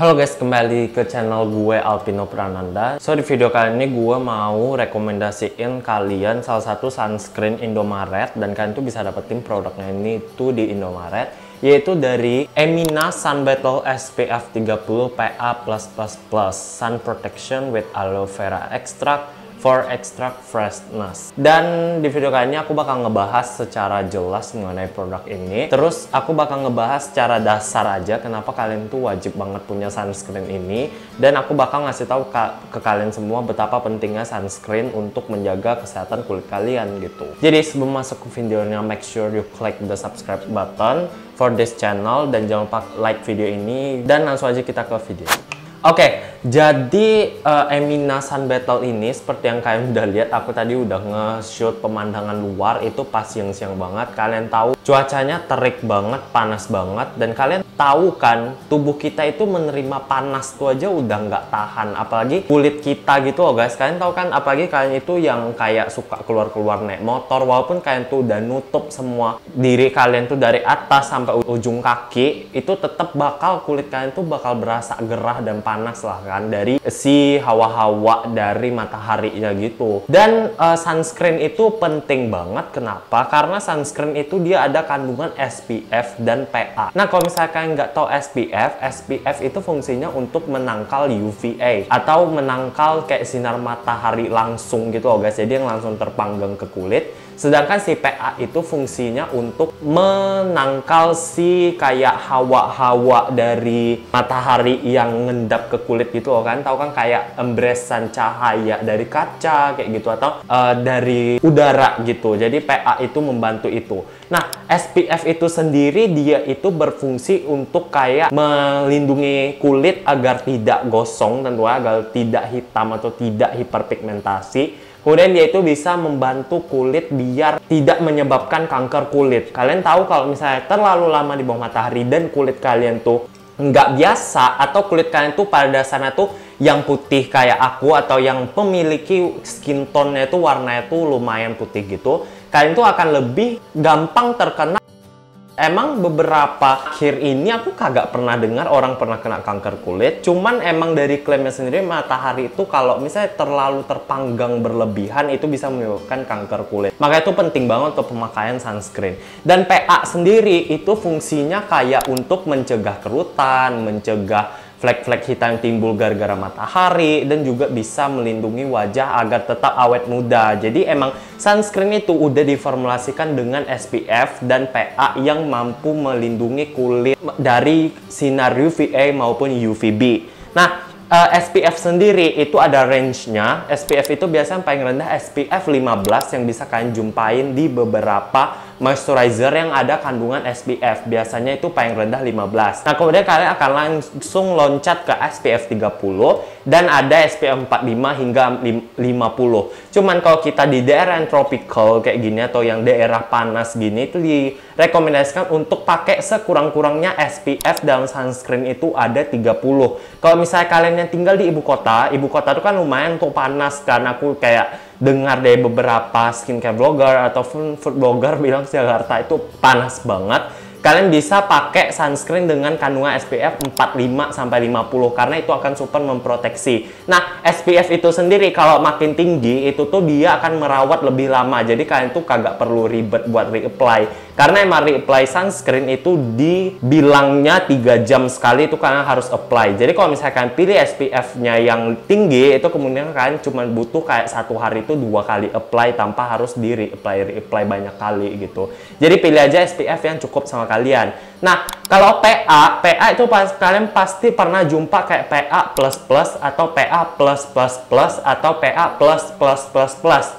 Halo guys, kembali ke channel gue Alpino Prananda. So di video kali ini gue mau rekomendasiin kalian salah satu sunscreen Indomaret, dan kalian tuh bisa dapetin produknya ini tuh di Indomaret, yaitu dari Emina Sun Battle SPF 30 PA+++ Sun Protection with Aloe Vera Extract for extra freshness. Dan di video kali ini aku bakal ngebahas secara jelas mengenai produk ini. Terus aku bakal ngebahas secara dasar aja kenapa kalian tuh wajib banget punya sunscreen ini. Dan aku bakal ngasih tahu ke kalian semua betapa pentingnya sunscreen untuk menjaga kesehatan kulit kalian gitu. Jadi sebelum masuk ke videonya, make sure you click the subscribe button for this channel, dan jangan lupa like video ini, dan langsung aja kita ke video. Oke, jadi Emina Sun Battle ini seperti yang kalian udah lihat, aku tadi udah nge-shoot pemandangan luar, itu pas siang-siang banget. Kalian tahu cuacanya terik banget, panas banget, dan kalian tahu kan tubuh kita itu menerima panas tuh aja udah nggak tahan, apalagi kulit kita gitu loh guys. Kalian tahu kan, apalagi kalian itu yang kayak suka keluar-keluar naik motor, walaupun kalian tuh udah nutup semua diri kalian tuh dari atas sampai ujung kaki, itu tetap bakal kulit kalian tuh bakal berasa gerah dan panas lah kan, dari si hawa-hawa dari mataharinya gitu. Dan sunscreen itu penting banget. Kenapa? Karena sunscreen itu dia ada kandungan SPF dan PA. Nah, kalau misalkan nggak tahu SPF itu fungsinya untuk menangkal UVA atau menangkal kayak sinar matahari langsung gitu loh guys, jadi yang langsung terpanggang ke kulit. Sedangkan si PA itu fungsinya untuk menangkal si kayak hawa-hawa dari matahari yang ngendap ke kulit gitu loh kan. Tahu kan kayak embresan cahaya dari kaca kayak gitu, atau dari udara gitu. Jadi PA itu membantu itu. Nah, SPF itu sendiri dia itu berfungsi untuk kayak melindungi kulit agar tidak gosong, tentu agar tidak hitam atau tidak hiperpigmentasi. Kemudian dia itu bisa membantu kulit biar tidak menyebabkan kanker kulit. Kalian tahu kalau misalnya terlalu lama di bawah matahari dan kulit kalian tuh nggak biasa, atau kulit kalian tuh pada dasarnya tuh yang putih kayak aku, atau yang memiliki skin tone-nya tuh warnanya tuh lumayan putih gitu, kalian tuh akan lebih gampang terkena. Emang beberapa akhir ini aku kagak pernah dengar orang pernah kena kanker kulit. Cuman emang dari klaimnya sendiri, matahari itu kalau misalnya terlalu terpanggang berlebihan itu bisa menyebabkan kanker kulit. Maka itu penting banget untuk pemakaian sunscreen. Dan PA sendiri itu fungsinya kayak untuk mencegah kerutan, mencegah flek-flek hitam timbul gara-gara matahari, dan juga bisa melindungi wajah agar tetap awet muda. Jadi emang sunscreen itu udah diformulasikan dengan SPF dan PA yang mampu melindungi kulit dari sinar UVA maupun UVB. Nah, SPF sendiri itu ada range-nya. SPF itu biasanya paling rendah SPF 15 yang bisa kalian jumpain di beberapa moisturizer yang ada kandungan SPF. Biasanya itu paling rendah 15. Nah, kemudian kalian akan langsung loncat ke SPF 30, dan ada SPF 45 hingga 50. Cuman kalau kita di daerah yang tropical kayak gini, atau yang daerah panas gini, itu direkomendasikan untuk pakai sekurang-kurangnya SPF dalam sunscreen itu ada 30. Kalau misalnya kalian yang tinggal di ibu kota itu kan lumayan untuk panas kan. Aku kayak dengar dari beberapa skincare blogger atau food blogger bilang Jakarta itu panas banget. Kalian bisa pakai sunscreen dengan kandungan SPF 45 sampai 50 karena itu akan super memproteksi. Nah, SPF itu sendiri kalau makin tinggi itu tuh dia akan merawat lebih lama. Jadi kalian tuh kagak perlu ribet buat reapply. Karena emang reapply sunscreen itu dibilangnya 3 jam sekali itu kalian harus apply. Jadi kalau misalnya kalian pilih SPF-nya yang tinggi, itu kemudian kalian cuma butuh kayak 1 hari itu 2 kali apply tanpa harus di reapply banyak kali gitu. Jadi pilih aja SPF yang cukup sama kalian. Nah, kalau PA itu kalian pasti pernah jumpa kayak PA++ atau PA+++ atau PA++++.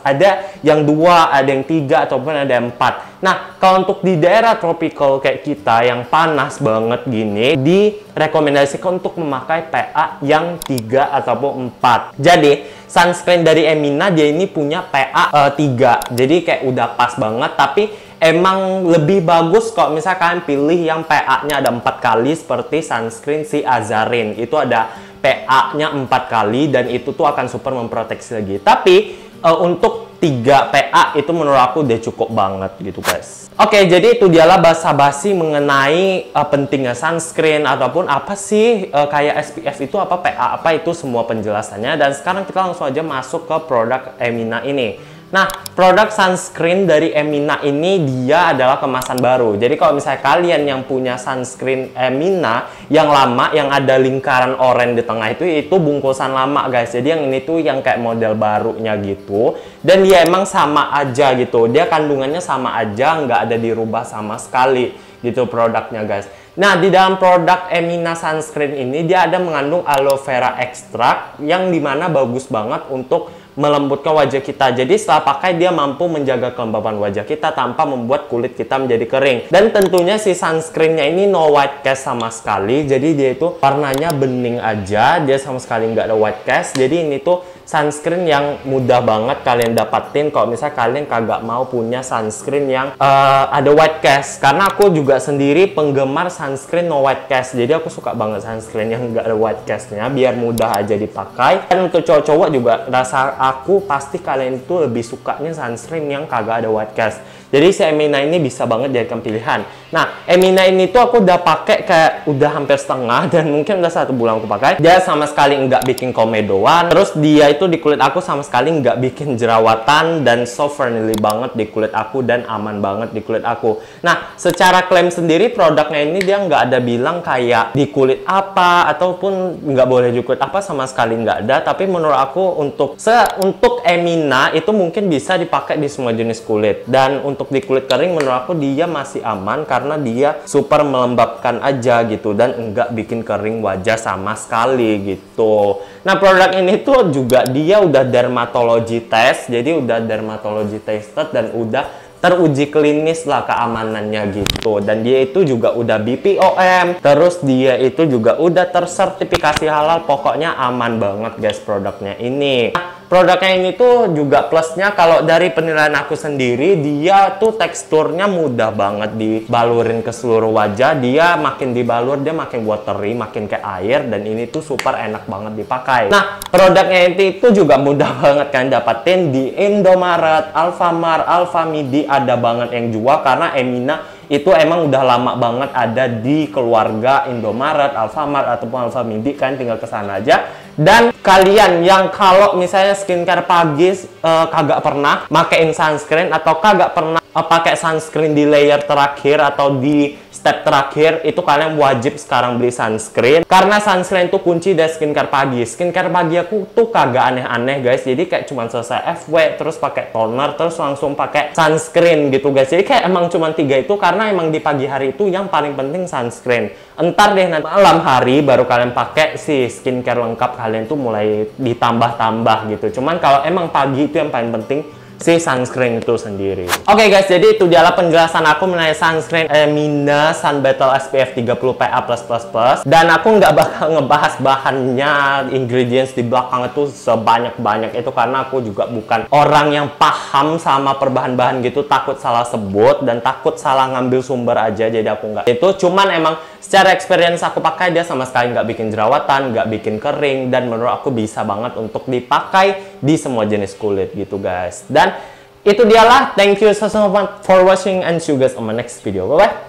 Ada yang 2, ada yang 3, ataupun ada yang 4. Nah, kalau untuk di daerah tropical kayak kita yang panas banget gini, direkomendasikan untuk memakai PA yang 3 ataupun 4. Jadi, sunscreen dari Emina dia ini punya PA 3. Jadi kayak udah pas banget, tapi emang lebih bagus kalau misalnya kalian pilih yang PA-nya ada 4 kali seperti sunscreen si Azarin. Itu ada PA-nya 4 kali dan itu tuh akan super memproteksi lagi. Tapi untuk 3 PA itu menurut aku udah cukup banget gitu guys. Oke, jadi itu dialah basa-basi mengenai pentingnya sunscreen ataupun apa sih kayak SPF itu apa, PA apa, itu semua penjelasannya. Dan sekarang kita langsung aja masuk ke produk Emina ini. Nah, produk sunscreen dari Emina ini dia adalah kemasan baru. Jadi kalau misalnya kalian yang punya sunscreen Emina yang lama, yang ada lingkaran oranye di tengah itu bungkusan lama guys. Jadi yang ini tuh yang kayak model barunya gitu. Dan dia emang sama aja gitu. Dia kandungannya sama aja, nggak ada dirubah sama sekali gitu produknya guys. Nah, di dalam produk Emina sunscreen ini dia ada mengandung aloe vera extract yang dimana bagus banget untuk melembutkan wajah kita. Jadi setelah pakai dia mampu menjaga kelembapan wajah kita tanpa membuat kulit kita menjadi kering. Dan tentunya si sunscreennya ini no white cast sama sekali. Jadi dia itu warnanya bening aja, dia sama sekali nggak ada white cast. Jadi ini tuh sunscreen yang mudah banget kalian dapatin kalau misalnya kalian kagak mau punya sunscreen yang ada white cast. Karena aku juga sendiri penggemar sunscreen no white cast. Jadi aku suka banget sunscreen yang nggak ada white castnya biar mudah aja dipakai. Dan untuk cowok-cowok juga rasa aku pasti kalian itu lebih sukanya sunscreen yang kagak ada white cast. Jadi si Emina ini bisa banget jadikan pilihan. Nah, Emina ini tuh aku udah pakai kayak udah hampir setengah dan mungkin udah 1 bulan aku pakai. Dia sama sekali nggak bikin komedoan. Terus dia itu di kulit aku sama sekali nggak bikin jerawatan dan so friendly banget di kulit aku dan aman banget di kulit aku. Nah, secara klaim sendiri produknya ini dia nggak ada bilang kayak di kulit apa ataupun nggak boleh di kulit apa, sama sekali nggak ada. Tapi menurut aku untuk Emina itu mungkin bisa dipakai di semua jenis kulit. Dan untuk di kulit kering menurut aku dia masih aman karena dia super melembabkan aja gitu dan enggak bikin kering wajah sama sekali gitu. Nah, produk ini tuh juga dia udah dermatology test, jadi udah dermatology tested dan udah teruji klinis lah keamanannya gitu. Dan dia itu juga udah BPOM, terus dia itu juga udah tersertifikasi halal. Pokoknya aman banget guys produknya ini. Produknya ini tuh juga plusnya kalau dari penilaian aku sendiri, dia tuh teksturnya mudah banget dibalurin ke seluruh wajah. Dia makin dibalur dia makin watery, makin kayak air, dan ini tuh super enak banget dipakai. Nah, produknya itu juga mudah banget kan dapatin di Indomaret, Alfamart, Alfamidi, ada banget yang jual karena Emina itu emang udah lama banget ada di keluarga Indomaret, Alfamart ataupun Alfamidi, kan tinggal ke sana aja. Dan kalian yang kalau misalnya skincare pagi kagak pernah makein sunscreen atau kagak pernah pakai sunscreen di layer terakhir atau di step terakhir, itu kalian wajib sekarang beli sunscreen karena sunscreen itu kunci dari skincare pagi. Skincare pagi aku tuh kagak aneh-aneh guys, jadi kayak cuma selesai FW terus pakai toner terus langsung pakai sunscreen gitu guys. Jadi kayak emang cuma 3 itu karena emang di pagi hari itu yang paling penting sunscreen. Entar deh nanti malam hari baru kalian pakai si skincare lengkap kalian tuh mulai ditambah-tambah gitu. Cuman kalau emang pagi itu yang paling penting si sunscreen itu sendiri. Oke guys, jadi itu dialah penjelasan aku mengenai sunscreen Emina Sun Battle SPF 30 PA+++. Dan aku nggak bakal ngebahas bahannya, ingredients di belakang itu sebanyak-banyak itu karena aku juga bukan orang yang paham sama perbahan-bahan gitu, takut salah sebut dan takut salah ngambil sumber aja, jadi aku nggak. Itu cuman emang secara experience aku pakai dia sama sekali nggak bikin jerawatan, nggak bikin kering, dan menurut aku bisa banget untuk dipakai di semua jenis kulit gitu guys. Dan itu dialah, thank you so much for watching and see you guys on my next video. Bye bye.